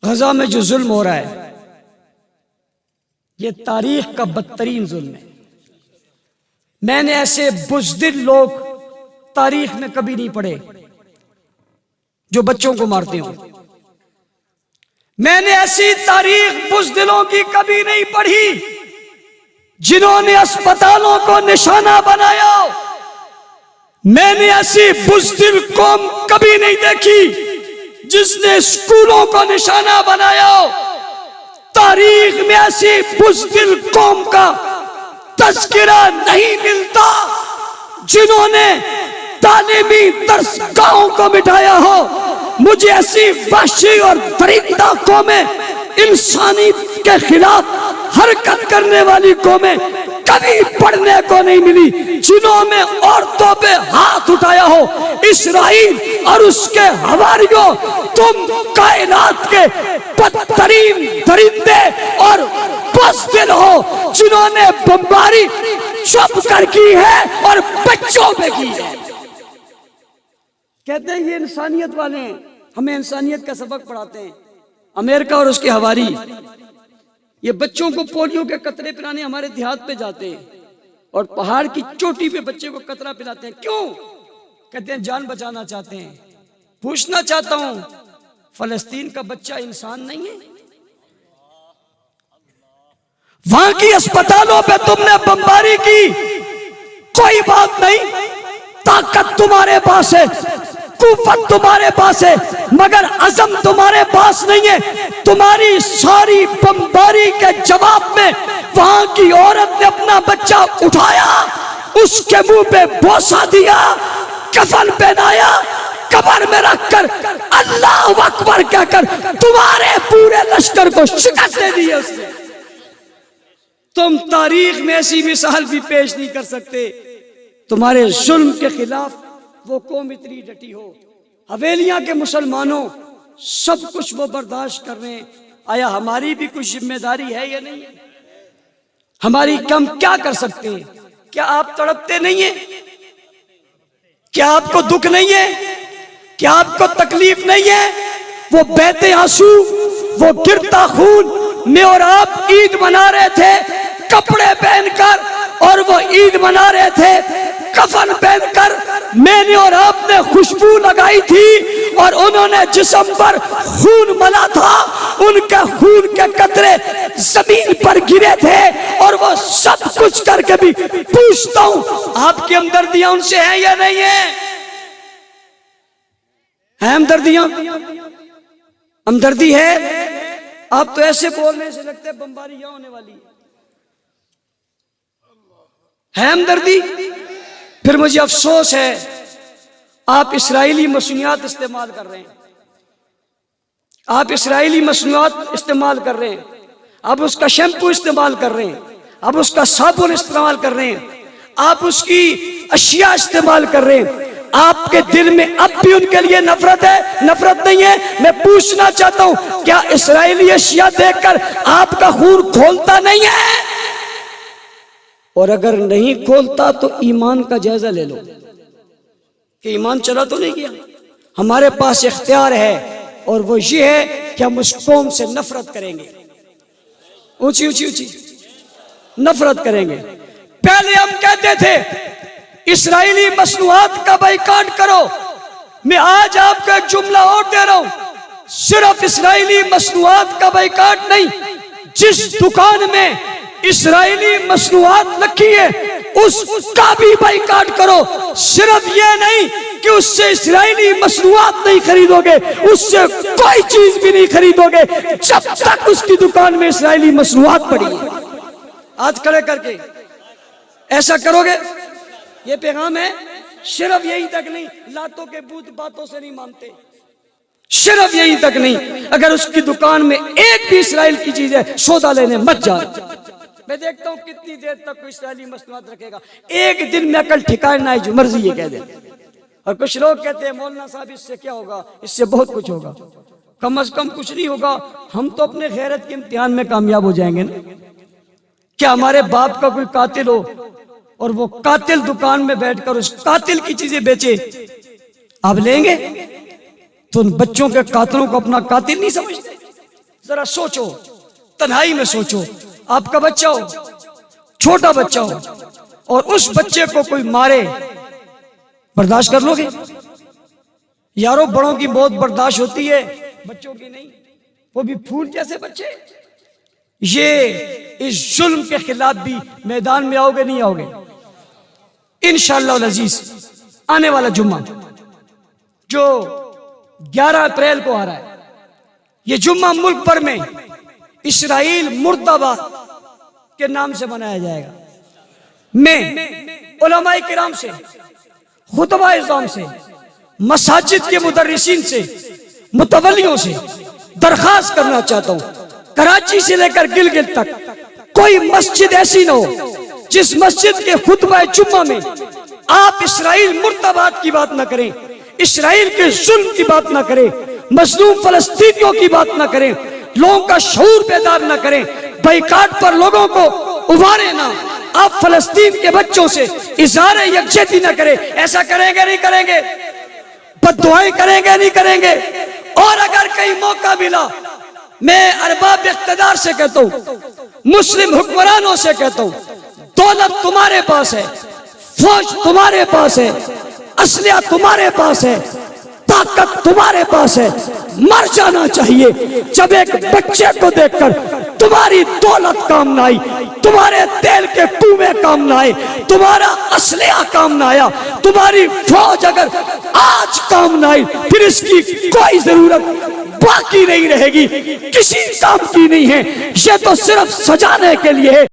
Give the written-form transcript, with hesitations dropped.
गजा में जो जुल्म हो रहा है ये तारीख का बदतरीन जुल्म है। मैंने ऐसे बुज़दिल लोग तारीख में कभी नहीं पढ़े जो बच्चों को मारते हो। मैंने ऐसी तारीख बुज़दिलों की कभी नहीं पढ़ी जिन्होंने अस्पतालों को निशाना बनाया। मैंने ऐसी बुज़दिल कौम कभी नहीं देखी जिसने स्कूलों को निशाना बनाया। तारीख में ऐसी बुज़दिल कौम का तज़किरा नहीं मिलता जिन्होंने तालीमी दरसगाहों को मिटाया हो। मुझे ऐसी वहशी और दरिंदा कौमें, इंसानी के खिलाफ हरकत करने वाली कौमें कभी पढ़ने को नहीं मिली जिन्होंने औरतों पे हाथ उठाया हो। इस्राइल और उसके हवारियों, तुम कायनात के बदतरीन दरिंदे और बुज़दिल हो जिन्होंने बमबारी चुप कर की है और बच्चों पे की है। कहते हैं ये इंसानियत वाले हैं, हमें इंसानियत का सबक पढ़ाते हैं। अमेरिका और उसके हवारी ये बच्चों को पोलियो के कतरे पिलाने हमारे देहात पे जाते हैं और पहाड़ की चोटी पे बच्चे को कतरा पिलाते हैं। क्यों? कहते हैं जान बचाना चाहते हैं। पूछना चाहता हूं, फलस्तीन का बच्चा इंसान नहीं है? वहां की अस्पतालों पे तुमने बमबारी की, कोई बात नहीं, ताकत तुम्हारे पास है, कुव्वत तुम्हारे पास है, मगर अज़म तुम्हारे पास नहीं है। तुम्हारी सारी बमबारी के जवाब में वहां की औरत ने अपना बच्चा उठाया, उसके मुंह पे बोसा दिया, कफन पहनाया, कब्र में रखकर अल्लाह अकबर कहकर तुम्हारे पूरे लश्कर को शिकस्त दे दी है उसने। तुम तारीख में ऐसी मिसाल भी पेश नहीं कर सकते। तुम्हारे जुल्म के खिलाफ वो कौम इतनी डटी हो। हवेलियां के मुसलमानों सब कुछ वो बर्दाश्त कर रहे हैं। आया हमारी भी कुछ जिम्मेदारी है या नहीं है? हमारी कम क्या कर सकते हैं? क्या आप तड़पते नहीं है? क्या आपको दुख नहीं है? क्या आपको तकलीफ नहीं है? वो बहते आंसू, वो गिरता खून, मैं और आप ईद मना रहे थे कपड़े पहनकर और वो ईद मना रहे थे कफन पहनकर। मैंने और आपने खुशबू लगाई थी और उन्होंने जिस्म पर खून मला था, उनके खून के कतरे जमीन पर गिरे थे और वो सब कुछ करके भी पूछता हूं आपकी हमदर्दियां उनसे हैं या नहीं है? है हमदर्दियां? हमदर्दी है? आप तो ऐसे बोलने से लगता है बमबारी यहां होने वाली है हमदर्दी? फिर मुझे अफसोस है आप इस्राएली मसनूआत इस्तेमाल कर रहे हैं। आप इस्राएली मसनूआत इस्तेमाल कर रहे हैं, आप उसका शैम्पू इस्तेमाल कर रहे हैं, आप उसका साबुन इस्तेमाल कर रहे हैं, आप उसकी अशिया इस्तेमाल कर रहे हैं। आपके दिल में अब भी उनके लिए नफरत है? नफरत नहीं है? मैं पूछना चाहता हूं क्या इस्राएली अशिया देखकर आपका खून खोलता नहीं है? और अगर नहीं खोलता तो ईमान का जायजा ले लो कि ईमान चला तो नहीं गया। हमारे पास इख्तियार है और वो ये है कि हम उस कौम से नफरत करेंगे, ऊंची ऊंची ऊंची नफरत करेंगे। पहले हम कहते थे इस्राएली मसनूआत का बाइकाट करो। मैं आज आपको एक जुमला और दे रहा हूं, सिर्फ इस्राएली मसनूआत का बाइकाट नहीं, जिस दुकान में इस्राएली मसनूआत रखी है उसका भी बाइकाट करो। सिर्फ ये नहीं कि उससे इस्राएली मसनूआत नहीं खरीदोगे, उससे कोई चीज भी नहीं खरीदोगे जब तक उसकी दुकान में इस्राएली मसनूआत पड़ी है। हाथ खड़े करके ऐसा करोगे? ये पैगाम है। सिर्फ यही तक नहीं, लातों के भूत बातों से नहीं मानते, सिर्फ यही तक नहीं, अगर उसकी दुकान में एक भी इस्राएल की चीज है सौदा लेने मत जाओ। मैं देखता हूं कितनी देर तक कोई इस्राएली मसनूआत रखेगा, एक दिन में अकल ठिकाने ना आई जो मर्जी ये कह दे। और कुछ लोग कहते हैं मौलाना साहब इससे क्या होगा? इससे बहुत कुछ होगा। कम से कम कुछ नहीं होगा, हम तो अपने गैरत के इम्तिहान में कामयाब हो जाएंगे ना। क्या हमारे बाप का कोई कातिल हो और वो कातिल दुकान में बैठकर उस कातिल की चीजें बेचे, आप लेंगे? तो उन बच्चों के कातिलों को अपना कातिल नहीं समझते? जरा सोचो, तन्हाई में सोचो, आपका बच्चा हो, छोटा बच्चा हो, और उस बच्चे को कोई मारे, बर्दाश्त कर लोगे? यारों, बड़ों की बहुत बर्दाश्त होती है, बच्चों की नहीं, वो भी फूल जैसे बच्चे। ये इस जुल्म के खिलाफ भी मैदान में आओगे नहीं आओगे? इंशाअल्लाह अजीज, आने वाला जुम्मा जो 11 अप्रैल को आ रहा है, ये जुम्मा मुल्क भर में इस्राइल मुर्दाबाद के नाम से मनाया जाएगा। मैं उलमाए किराम से, खुतबा इज़ाम से, मसाजिद के मुदर्रिसीन से, मुतवल्लियों से दरखास्त करना चाहता हूं, कराची से लेकर गिलगित तक कोई मस्जिद ऐसी ना हो जिस मस्जिद के खुतबा जुम्मा में आप इस्राइल मुर्दाबाद की बात ना करें, इस्राइल के जुल्म की बात ना करें, मजलूम फलस्तीनियों की बात ना करें, लोगों का शऊर बेदार ना करें, बाइकाट पर लोगों को उभारे ना, आप फलस्तीन के बच्चों से इज़हार यकजहती ना करें। ऐसा करेंगे नहीं करेंगे? बद्दुआएं करेंगे नहीं करेंगे? और अगर कहीं मौका मिला, मैं अरबाब इख्तिदार से कहता हूं, मुस्लिम हुक्मरानों से कहता हूं, दौलत तुम्हारे पास है, फौज तुम्हारे पास है, असलिया तुम्हारे पास है, ताकत तुम्हारे पास है, मर जाना चाहिए जब एक बच्चे को देखकर तुम्हारी दौलत काम ना आई, तुम्हारे तेल के कुएं काम ना आए, तुम्हारा असलिया काम ना आया, तुम्हारी फौज अगर आज काम ना आई, फिर इसकी कोई जरूरत बाकी नहीं रहेगी, किसी काम की नहीं है। ये तो सिर्फ सजाने के लिए है,